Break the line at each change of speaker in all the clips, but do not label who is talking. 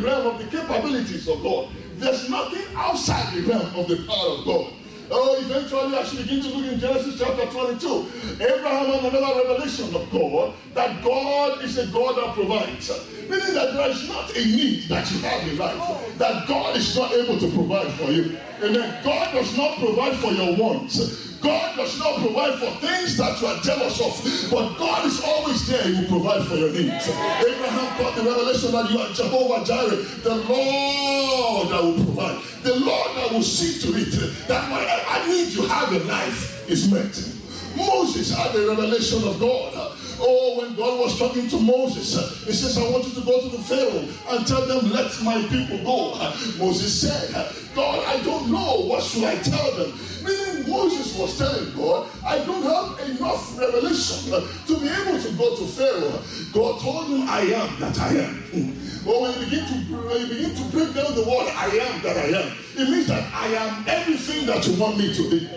realm of the capabilities of God. There's nothing outside the realm of the power of God. Oh, eventually, as you begin to look in Genesis chapter 22, Abraham had another revelation of God, that God is a God that provides. Meaning that there is not a need that you have in life, that God is not able to provide for you. Amen. God does not provide for your wants. God does not provide for things that you are jealous of, but God is always there. He will provide for your needs. Abraham got the revelation that you are Jehovah Jireh, the Lord that will provide, the Lord that will see to it that whatever need you have in life is met. Moses had the revelation of God. Oh, when God was talking to Moses, he says, I want you to go to the Pharaoh and tell them, let my people go. Moses said, God, I don't know. What should I tell them? Meaning Moses was telling God, I don't have enough revelation to be able to go to Pharaoh. God told him, I am that I am. Well, when you begin to break down the word I am that I am, it means that I am everything that you want me to be.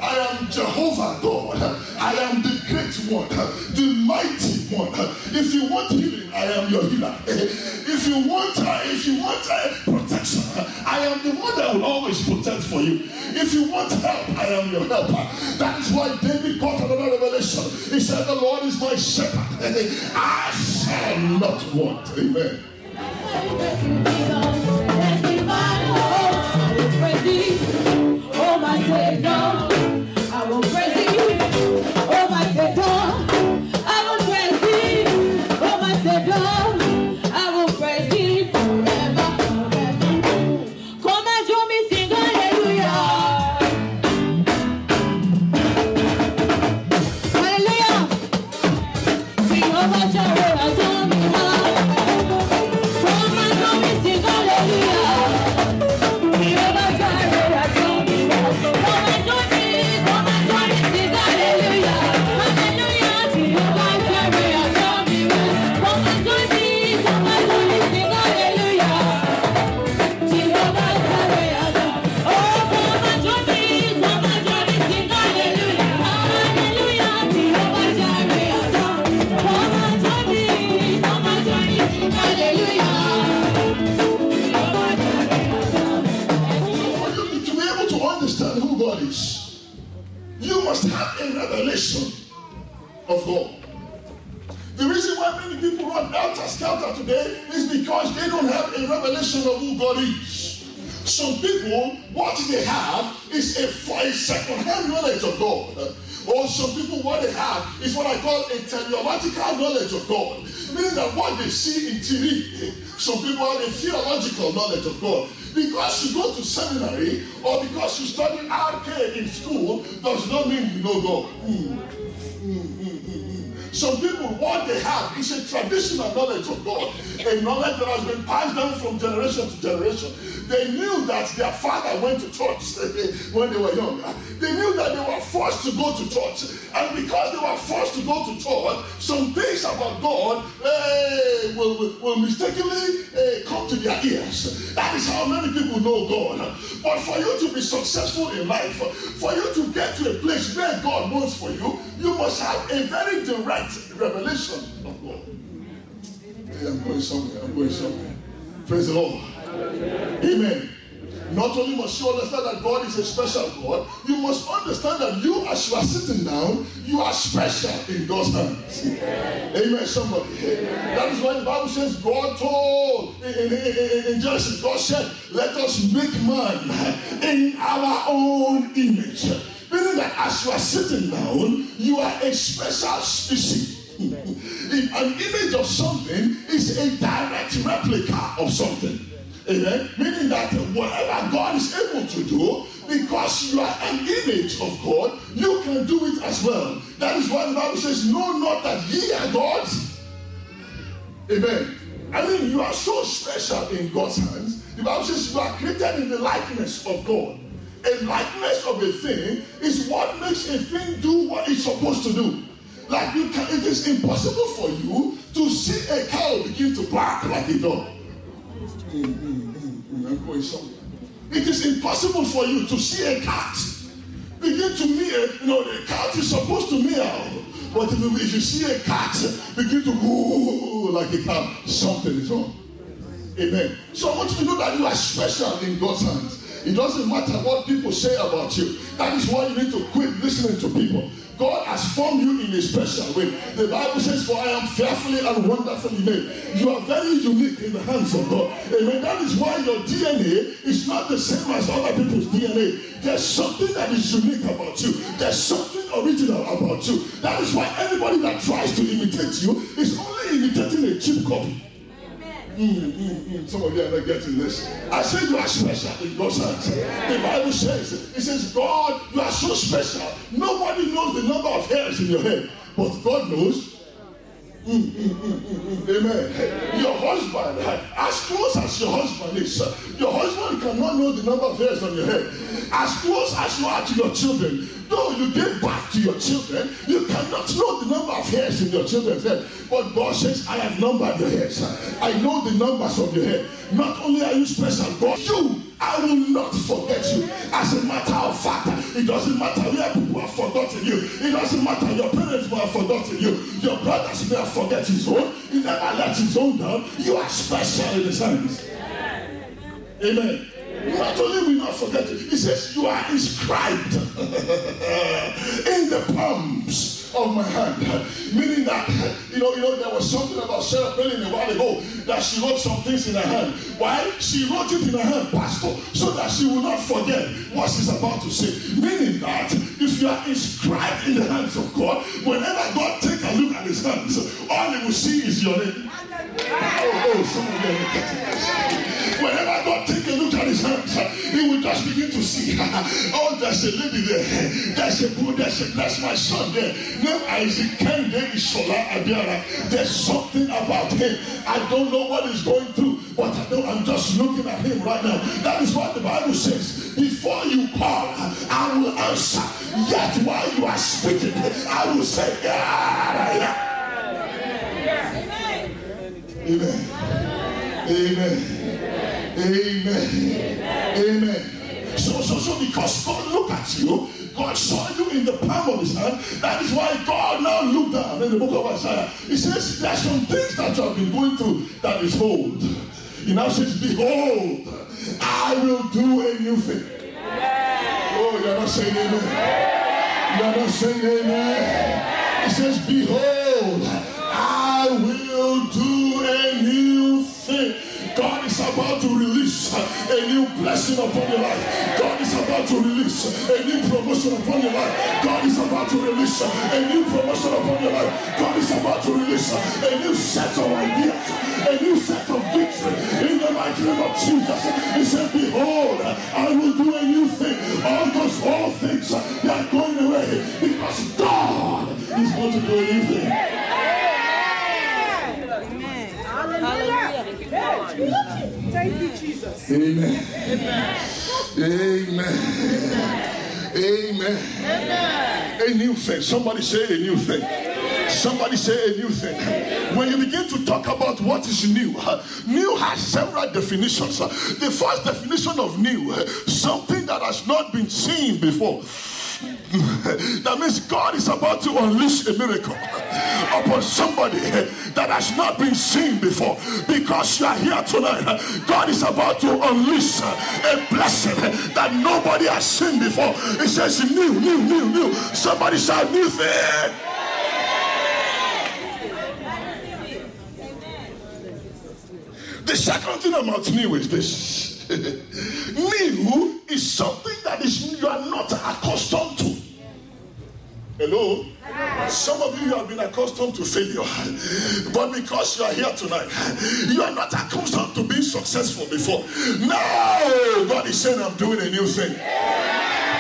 I am Jehovah God. I am the great one, the mighty one. If you want healing, I am your healer. If you want protection, I am the one that will always protect for you. If you want help, I am your helper. That is why David got another revelation. He said, the Lord is my shepherd. I shall not want. Amen. Oh my Savior, I will praise you. Oh my Savior, I will praise you. Oh my Savior, I will praise you forever, forever. Come and join me, sing hallelujah. Hallelujah. Sing over Jehovah, I join me high. Come and join me, sing hallelujah. Sing over Jehovah, I join me high. Come and join me, sing hallelujah. Hallelujah, Jehovah Jireh, I join me high. Come and join me, sing hallelujah. Jehovah Jireh, I join me. Oh, come and join me, sing hallelujah. Hallelujah, Jehovah Jireh, I join me. Come and join me, sing hallelujah. For you to be able to understand who God is, you must have a revelation of God. The reason why many people run helter-skelter today is because they don't have a revelation of who God is. Some people, what they have is a second-hand knowledge of God. Or some people, what they have is what I call a teleological knowledge of God. Meaning that what they see in TV, some people have a theological knowledge of God. Because you go to seminary or because you study RK in school does not mean you know God. Some people, what they have is a traditional knowledge of God, a knowledge that has been passed down from generation to generation. They knew that their father went to church when they were young. They knew that they were forced to go to church. And because they were forced to go to church, some things about God will mistakenly come to their ears. That is how many people know God. But for you to be successful in life, for you to get to a place where God wants for you, you must have a very direct revelation of God. Hey, I'm going somewhere. Praise the Lord. Amen. Not only must you understand that God is a special God, you must understand that you, as you are sitting down, you are special in God's hands. Amen, somebody. That is why the Bible says God told in Genesis, God said, let us make man in our own image. Meaning that as you are sitting down, you are a special species. An image of something is a direct replica of something. Amen. Meaning that whatever God is able to do, because you are an image of God, you can do it as well. That is why the Bible says, know not that ye are gods. Amen. I mean, you are so special in God's hands. The Bible says you are created in the likeness of God. A likeness of a thing is what makes a thing do what it's supposed to do. Like it is impossible for you to see a cow begin to bark like a dog. I'm going somewhere. It is impossible for you to see a cat begin to meow. The cat is supposed to meow. But if you see a cat begin to whoo like a cow, something is wrong. Amen. So I want you to know that you are special in God's hands. It doesn't matter what people say about you. That is why you need to quit listening to people. God has formed you in a special way. The Bible says, for I am fearfully and wonderfully made. You are very unique in the hands of God. Amen. That is why your DNA is not the same as other people's DNA. There's something that is unique about you. There's something original about you. That is why anybody that tries to imitate you is only imitating a cheap copy. Some of you are not getting this. I said you are special in God's hands. The Bible says, it says, God, you are so special. Nobody knows the number of hairs in your head, but God knows. Amen. Your husband, as close as your husband is, your husband cannot know the number of hairs on your head. As close as you are to your children, though you give birth to your children, you cannot know the number of hairs in your children's head. But God says, I have numbered your hairs. I know the numbers of your head. Not only are you special, God, I will not forget you. As a matter of fact, it doesn't matter where people have forgotten you. It doesn't matter your parents may have forgotten you. Your brothers may have forgotten his own. He never let his own down. You are special in his hands. Amen. Not only will not forget you, he says you are inscribed in the palms of my hand. Meaning that, you know, there was something about Sarah Palin a while ago that she wrote some things in her hand. Why? She wrote it in her hand, Pastor, so that she will not forget what she's about to say. Meaning that if you are inscribed in the hands of God, whenever God takes a look at his hands, all he will see is your name. Some of you are getting this. Whenever God takes a look at his hands, he will just begin to see, oh, there's a lady there, that's my son there, named Isaac Kende Ishola Abiara. There's something about him. I don't know what he's going through, but I'm just looking at him right now. That is what the Bible says. Before you call, I will answer. Yet while you are speaking, I will say, yeah. Amen. Amen. Amen. Amen. So because God looked at you, God saw you in the palm of his hand. That is why God now looked down in the book of Isaiah. He says, there are some things that you have been going through that is old. He now says, behold, I will do a new thing. Oh, you're not saying amen. You're not saying amen. He says, behold, I will do a new thing. God is about to release a new blessing upon your life. God is about to release a new promotion upon your life. God is about to release a new promotion upon your life. God is about to release a new set of ideas, a new set of victory in the mighty name of Jesus. He said, behold, I will do a new thing. All those old things, they are going away because God is going to do a new thing.
Thank you, Jesus.
Amen. Amen. Amen. Amen. A new thing. Somebody say a new thing. Somebody say a new thing. When you begin to talk about what is new, new has several definitions. The first definition of new, something that has not been seen before. That means God is about to unleash a miracle upon somebody that has not been seen before. Because you are here tonight, God is about to unleash a blessing that nobody has seen before. It says new, new, new, new. Somebody shout new thing. The second thing about new is this. New is something that you are not accustomed to. Hello? Some of you have been accustomed to failure, but because you are here tonight, you are not accustomed to being successful before. Now God is saying, I'm doing a new thing.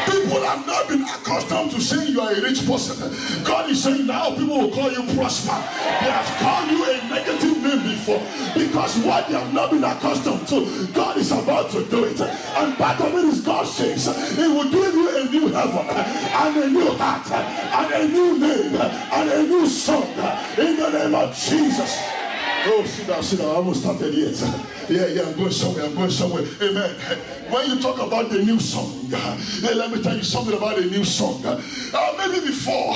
People have not been accustomed to saying you are a rich person. God is saying now people will call you prosper. They have called you a negative name before because what they have not been accustomed to, God is about to do it. And part of it is God says he will give you a new heaven and a new heart and a new name and a new song in the name of Jesus. Oh, sit down. I haven't started yet. Yeah, I'm going somewhere. Amen. When you talk about the new song, let me tell you something about a new song. Maybe before,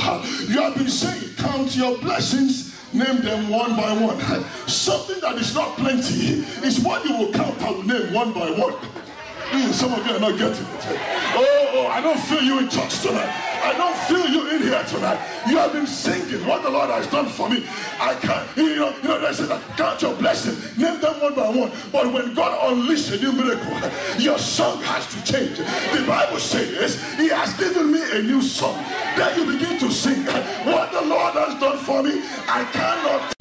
you have been saying, count your blessings Name them one by one. Something that is not plenty is what you will count and name one by one. Some of you are not getting it. Oh, I don't feel you in church tonight. I don't feel you in here tonight. You have been singing what the Lord has done for me. I can't, they say that, count your blessing. Name them one by one. But when God unleashes a new miracle, your song has to change. The Bible says, He has given me a new song. Then you begin to sing what the Lord has done for me. I cannot.